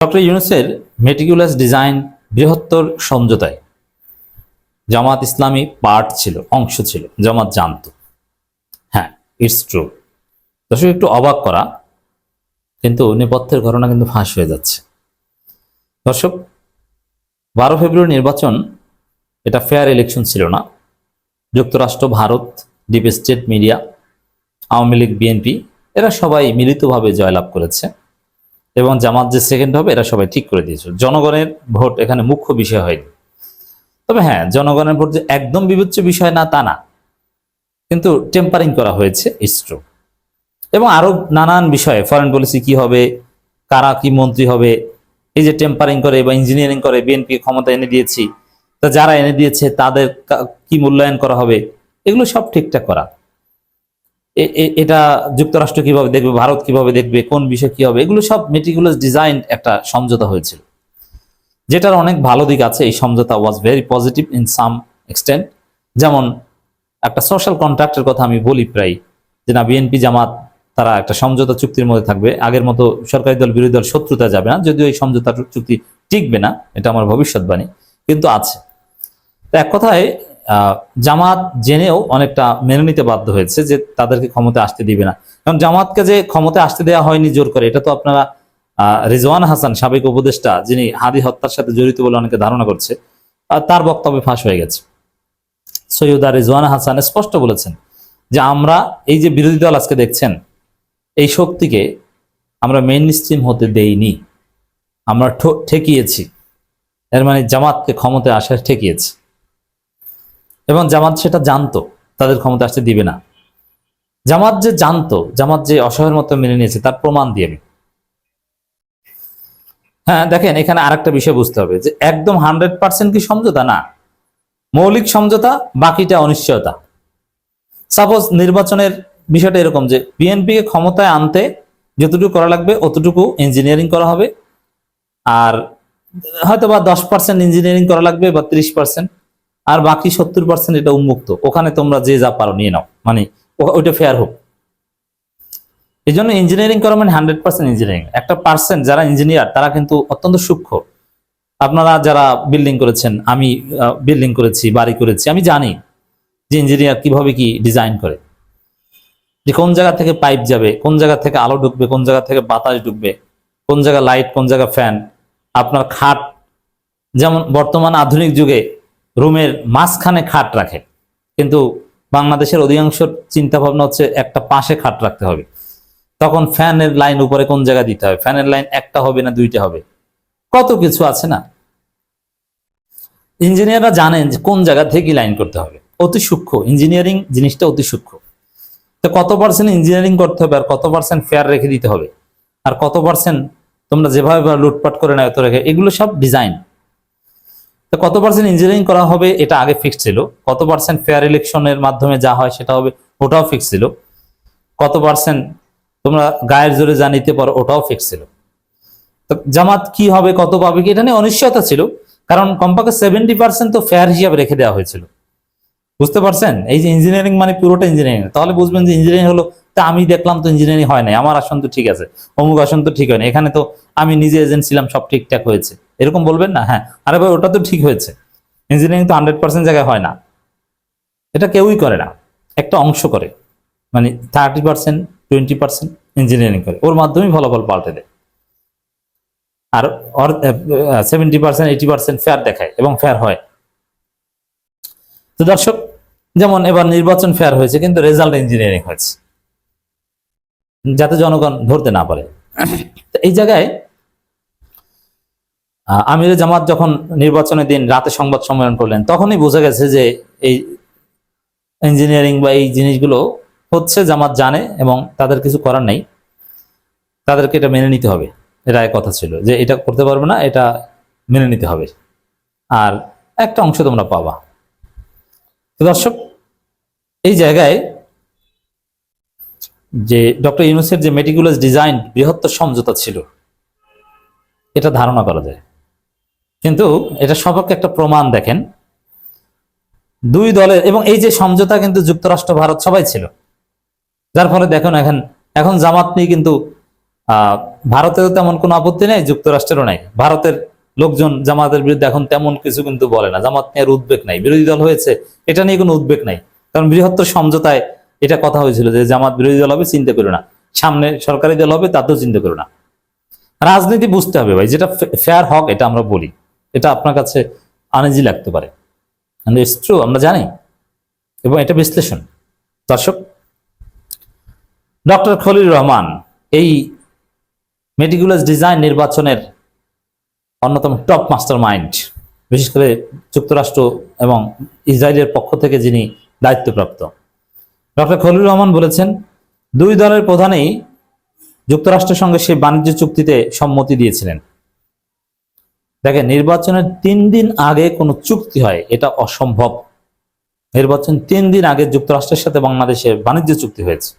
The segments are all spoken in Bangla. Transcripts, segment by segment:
ডক্টর ইউনূসের মেটিকুলাস ডিজাইন বৃহত্তর সমঝোতায় জামাত ইসলামী পার্ট ছিল, অংশ ছিল, জামাত জানত। হ্যাঁ, ইটস ট্রু। দর্শক, একটু অবাক করা, কিন্তু নেপথ্যের ঘটনা কিন্তু ফাঁস হয়ে যাচ্ছে। দর্শক, 12 ফেব্রুয়ারি নির্বাচন, এটা ফেয়ার ইলেকশন ছিল না। যুক্তরাষ্ট্র, Bharat, deep state media, Awami League, BNP এরা সবাই মিলিতভাবে জয়লাভ করেছে এবং জামাত যে সেকেন্ড হবে এরা সবাই ঠিক করে দিয়েছে। জনগণের ভোট এখানে মুখ্য বিষয় হয়নি। তবে হ্যাঁ, জনগণের ভোট যে একদম বিবেচ্য বিষয় না তা না, কিন্তু টেম্পারিং করা হয়েছে, ইটস ট্রু। এবং আরো নানান বিষয়ে, ফরেন পলিসি কি হবে, কারা কি মন্ত্রী হবে, এই যে টেম্পারিং করে বা ইঞ্জিনিয়ারিং করে বিএনপি ক্ষমতা এনে দিয়েছি, তা যারা এনে দিয়েছে তাদের কি মূল্যায়ন করা হবে, এগুলো সব ঠিকঠাক করা। এটা যুক্তরাষ্ট্র কিভাবে দেখবে, ভারত কিভাবে দেখবে, কোন বিষয় কি হবে, এগুলো সব মেটিকুলাস ডিজাইন একটা সমঝোতা হয়েছিল, যেটার অনেক ভালো দিক আছে। এই সমঝোতা was very positive in some extent. যেমন একটা সোশ্যাল কন্ট্রাক্টের কথা আমি বলি প্রায়, যে না, বিএনপি জামাত তারা একটা সমঝোতা চুক্তির মধ্যে থাকবে, আগের মতো সরকারি দল বিরোধী দল শত্রুতা যাবে না, যদিও এই সমঝোতা চুক্তি টিকবে না, এটা আমার ভবিষ্যৎবাণী, কিন্তু আছে। তো এক কথায় জামাত জেনেও অনেকটা মেনে নিতে বাধ্য হয়েছে যে তাদেরকে ক্ষমতায় আসতে দিবে না। কারণ জামাতকে যে ক্ষমতায় আসতে দেওয়া হয়নি জোর করে, এটা তো আপনারা রিজওয়ান হাসান, সাবেক উপদেষ্টা, যিনি হাদি হত্যার সাথে জড়িত বলে অনেকে ধারণা করছে, তার বক্তব্যে ফাঁস হয়ে গেছে। সৈয়দা রিজওয়ান হাসান স্পষ্ট বলেছেন যে আমরা এই যে বিরোধী দল আজকে দেখছেন, এই শক্তিকে আমরা মেইন স্ট্রিম হতে দেইনি, আমরা ঠেকিয়েছি। এর মানে জামাতকে ক্ষমতায় আসা ঠেকিয়েছে, এবং জামাত সেটা জানতো তাদের ক্ষমতা আসতে দিবে না। জামাত যে জানতো, জামাত যে অসহায়ের মতো মেনে নিয়েছে, তার প্রমাণ দিয়ে। হ্যাঁ, দেখেন, এখানে আরেকটা বিষয় বুঝতে হবে যে একদম 100% কি সমঝোতা না, মৌলিক সমঝোতা, বাকিটা অনিশ্চয়তা। সাপোজ নির্বাচনের বিষয়টা এরকম যে বিএনপি কে ক্ষমতায় আনতে যতটুকু করা লাগবে অতটুকু ইঞ্জিনিয়ারিং করা হবে, আর হয়তো বা 10% ইঞ্জিনিয়ারিং করা লাগবে বা 30%, আর বাকি 70% এটা উন্মুক্ত, ওখানে তোমরা যে যা পারো নিয়ে নাও, মানে ওইটা ফেয়ার হোক। এই জন্য ইঞ্জিনিয়ারিং করা মানে 100% ইঞ্জিনিয়ারিং। একটা পার্সেন্ট যারা ইঞ্জিনিয়ার তারা কিন্তু অত্যন্ত সূক্ষ্ম। আপনারা যারা বিল্ডিং করেছেন, আমি বিল্ডিং করেছি, বাড়ি করেছি, আমি জানি যে ইঞ্জিনিয়ার কিভাবে কি ডিজাইন করে, যে কোন জায়গা থেকে পাইপ যাবে, কোন জায়গা থেকে আলো ঢুকবে, কোন জায়গা থেকে বাতাস ঢুকবে, কোন জায়গা লাইট, কোন জায়গা ফ্যান। আপনার খাট, যেমন বর্তমান আধুনিক যুগে রুমের মাঝখানে খাট রাখে, কিন্তু বাংলাদেশের অধিকাংশ চিন্তা ভাবনা হচ্ছে একটা পাশে খাট রাখতে হবে। তখন ফ্যানের লাইন উপরে কোন জায়গা দিতে হবে, ফ্যানের লাইন একটা হবে না দুইটা হবে, কত কিছু আছে না। ইঞ্জিনিয়াররা জানেন যে কোন জায়গা থেকে লাইন করতে হবে, অতি সূক্ষ্ম ইঞ্জিনিয়ারিং জিনিসটা, অতি সূক্ষ্ম। তো কত পার্সেন্ট ইঞ্জিনিয়ারিং করতে হবে, আর কত পার্সেন্ট ফেয়ার রেখে দিতে হবে, আর কত পার্সেন্ট তোমরা যেভাবে লুটপাট করে না এত রেখে, এগুলো সব ডিজাইন। তো কত পার্সেন্ট ইঞ্জিনিয়ারিং করা হবে এটা আগে ফিক্সড ছিল, কত পার্সেন্ট ফেয়ার ইলেকশনের মাধ্যমে যা হয় সেটা হবে ওটাও ফিক্স ছিল, কত পার্সেন্ট তোমরা গায়ের জোরে যা নিতে পারো ওটাও ফিক্স ছিল। তো জামাত কি হবে, কত পাবে কি, এটা নিয়ে অনিশ্চয়তা ছিল, কারণ কমপক্ষে 70% তো ফেয়ার হিসাবে রেখে দেওয়া হয়েছিল। বুঝতে পারছেন? এই যে ইঞ্জিনিয়ারিং মানে পুরোটা ইঞ্জিনিয়ারিং, তাহলে বুঝবেন যে ইঞ্জিনিয়ারিং হলো, তা আমি দেখলাম তো ইঞ্জিনিয়ারিং হয় নাই, আমার আসন তো ঠিক আছে, অমুক আসন তো ঠিক হয় না, এখানে তো আমি নিজে এজেন্ট ছিলাম, সব ঠিকঠাক হয়েছে, এরকম বলবেন না? হ্যাঁ, আরে ভাই, ওটা তো ঠিক হয়েছে। ইঞ্জিনিয়ারিং তো 100% জায়গায় হয় না, এটা কেউই করে না, একটা অংশ করে, মানে 30% 20% ইঞ্জিনিয়ারিং করে, ওর মাধ্যমেই ফলাফল পাল্টে দেয়, আর 70% 80% ফেয়ার দেখায় এবং ফেয়ার হয়। তো দর্শক, যেমন এবার নির্বাচন ফেয়ার হয়েছে, কিন্তু রেজাল্ট ইঞ্জিনিয়ারিং হয়েছে, যাতে জনগণ ধরতে না পারে। এই জায়গায় আমিরে জামাত যখন নির্বাচনের দিন রাতে সংবাদ সম্মেলন করলেন, তখনই বোঝা গেছে যে এই ইঞ্জিনিয়ারিং বা এই জিনিসগুলো হচ্ছে, জামাত জানে এবং তাদের কিছু করার নেই, তাদেরকে এটা মেনে নিতে হবে। এটা এক কথা ছিল যে এটা করতে পারবে না, এটা মেনে নিতে হবে, আর একটা অংশ তোমরা পাবা। তো দর্শক, এই জায়গায় যে ডক্টর ইউনূসের যে মেটিকুলাস ডিজাইন বৃহত্তর সমঝোতা ছিল, এটা ধারণা করা যায়, কিন্তু এটা সম্পর্কে একটা প্রমাণ দেখেন দুই দলের, এবং এই যে সমঝোতা কিন্তু যুক্তরাষ্ট্র, ভারত সবাই ছিল, যার ফলে দেখুন এখন জামাত নিয়ে কিন্তু ভারতেরও তেমন কোনো আপত্তি নেই, যুক্তরাষ্ট্রেরও নাই। ভারতের লোকজন জামাতের বিরুদ্ধে এখন তেমন কিছু কিন্তু বলে না, জামাত নিয়ে আর উদ্বেগ নাই। বিরোধী দল হয়েছে এটা নিয়ে কোনো উদ্বেগ নাই, কারণ বৃহত্তর সমঝোতায় এটা কথা হয়েছিল যে জামাত বিরোধী দল হবে, চিন্তা করো না, সামনে সরকারি দল হবে, তাতেও চিন্তা করো না। রাজনীতি বুঝতে হবে ভাই, যেটা ফেয়ার হক এটা আমরা বলি, এটা আপনার কাছে আনইজি লাগতে পারে, ইটস ট্রু, আমরা জানি, এবং এটা বিশ্লেষণ। দর্শক, ডক্টর খলিল রহমান এই মেটিকুলাস ডিজাইন নির্বাচনের অন্যতম টপ মাস্টার মাইন্ড, বিশেষ করে যুক্তরাষ্ট্র এবং ইসরায়েলের পক্ষ থেকে যিনি দায়িত্বপ্রাপ্ত। ডক্টর খলিল রহমান বলেছেন, দুই দলের প্রধানেই যুক্তরাষ্ট্রের সঙ্গে সেই বাণিজ্য চুক্তিতে সম্মতি দিয়েছিলেন। দেখেন, নির্বাচনের 3 দিন আগে কোনো চুক্তি হয় এটা অসম্ভব। নির্বাচন 3 দিন আগে যুক্তরাষ্ট্রের সাথে বাংলাদেশের বাণিজ্য চুক্তি হয়েছে,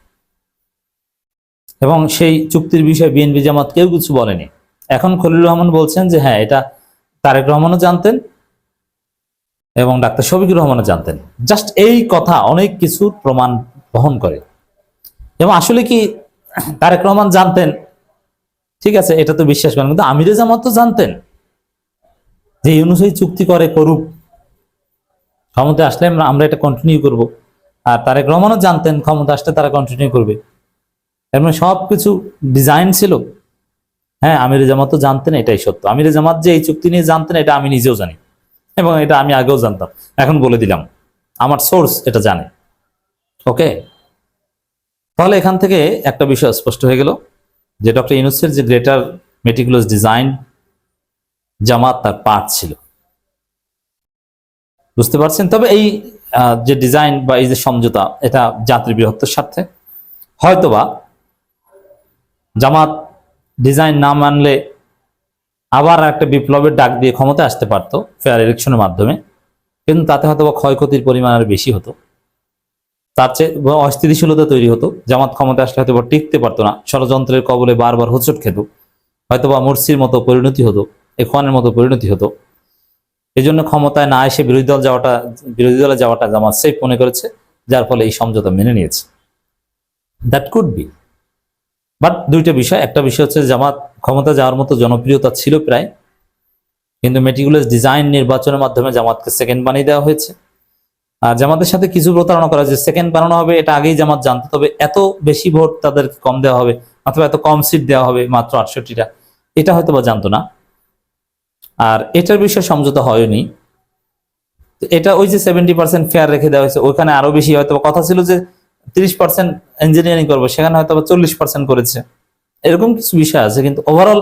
এবং সেই চুক্তির বিষয়ে বিএনপি জামাত কেউ কিছু বলেনি। এখন খলিল রহমান বলছেন যে হ্যাঁ, এটা তারেক রহমানও জানতেন এবং ডাক্তার শফিকুর রহমানও জানতেন। জাস্ট এই কথা অনেক কিছুর প্রমাণ বহন করে। এবং আসলে কি তারেক রহমান জানতেন, ঠিক আছে, এটা তো বিশ্বাস করেন, কিন্তু আমিরে জামাত তো জানতেন যে ইউনূস চুক্তি করে করুক, ক্ষমতা আসলে আমরা এটা কন্টিনিউ করব। আর তারেক রহমানও জানতেন ক্ষমতা আসলে তারা কন্টিনিউ করবে। এর মানে সবকিছু ডিজাইন ছিল। হ্যাঁ, আমিরে জামাতও জানতেন, এটাই সত্য। আমিরে জামাত যে এই চুক্তি নিয়ে জানতেন এটা আমি নিজেও জানি, এবং এটা আমি আগেও জানতাম, এখন বলে দিলাম, আমার সোর্স এটা জানে। ওকে, তাহলে এখান থেকে একটা বিষয় স্পষ্ট হয়ে গেল যে ডক্টর ইউনূসের যে গ্রেটার মেটিকুলাস ডিজাইন, জামাত তার পার্ট ছিল, বুঝতে পারছেন। তবে এই যে ডিজাইন বা এই যে সমঝোতা, এটা জাতির বৃহত্তর স্বার্থে। হয়তোবা জামাত ডিজাইন না মানলে আবার একটা বিপ্লবের ডাক দিয়ে ক্ষমতায় আসতে পারতো ফেয়ার ইলেকশনের মাধ্যমে, কিন্তু তাতে হয়তো ক্ষয়ক্ষতির পরিমাণ আরো বেশি হতো, তার চেয়ে অস্থিতিশীলতা তৈরি হতো। জামাত ক্ষমতায় আসলে হয়তো টিকতে পারতো না, ষড়যন্ত্রের কবলে বারবার হোঁচট খেত, হয়তোবা মুরসির মতো পরিণতি হতো, ইখওয়ানের মতো পরিণতি হতো। এই জন্য ক্ষমতায় না এসে বিরোধী দলে যাওয়াটা জামাত সেফ মনে করেছে, যার ফলে এই সমঝোতা মেনে নিয়েছে। That could be. বাট দুইটা বিষয়, একটা বিষয় হচ্ছে জামাত ক্ষমতা যাওয়ার মতো জনপ্রিয়তা ছিল প্রায়, কিন্তু মেটিকুলাস ডিজাইন নির্বাচনের মাধ্যমে জামাতকে সেকেন্ড বানিয়ে দেওয়া হয়েছে। আর জামাতের সাথে কিছু প্রতারণা করা, যে সেকেন্ড বানানো হবে এটা আগেই জামাত জানতো, তবে এত বেশি ভোট তাদেরকে কম দেওয়া হবে, অথবা এত কম সিট দেওয়া হবে, মাত্র 68টা, এটা হয়তো বা জানতো না। আর এটার বিষয়ে সমঝোতা হয়নি। এটা ওই যে 70% ফেয়ার রেখে দেওয়া হয়েছে, ওইখানে আরো বেশি হয়তো কথা ছিল যে 30% ইঞ্জিনিয়ারিং করবো, সেখানে হয়তো 40% করেছে, এরকম কিছু বিষয় আছে। কিন্তু ওভারঅল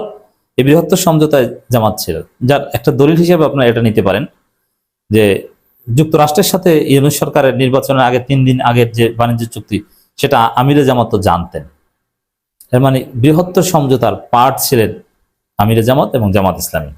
এই বৃহত্তর সমঝোতায় জামাত ছিল, যার একটা দলিল হিসেবে আপনারা এটা নিতে পারেন যে যুক্তরাষ্ট্রের সাথে ইউনূস সরকারের নির্বাচনের আগে 3 দিন আগের যে বাণিজ্য চুক্তি, সেটা আমিরে জামাত তো জানতেন। এর মানে বৃহত্তর সমঝোতার পার্ট ছিলেন আমিরে জামাত এবং জামাত ইসলামী।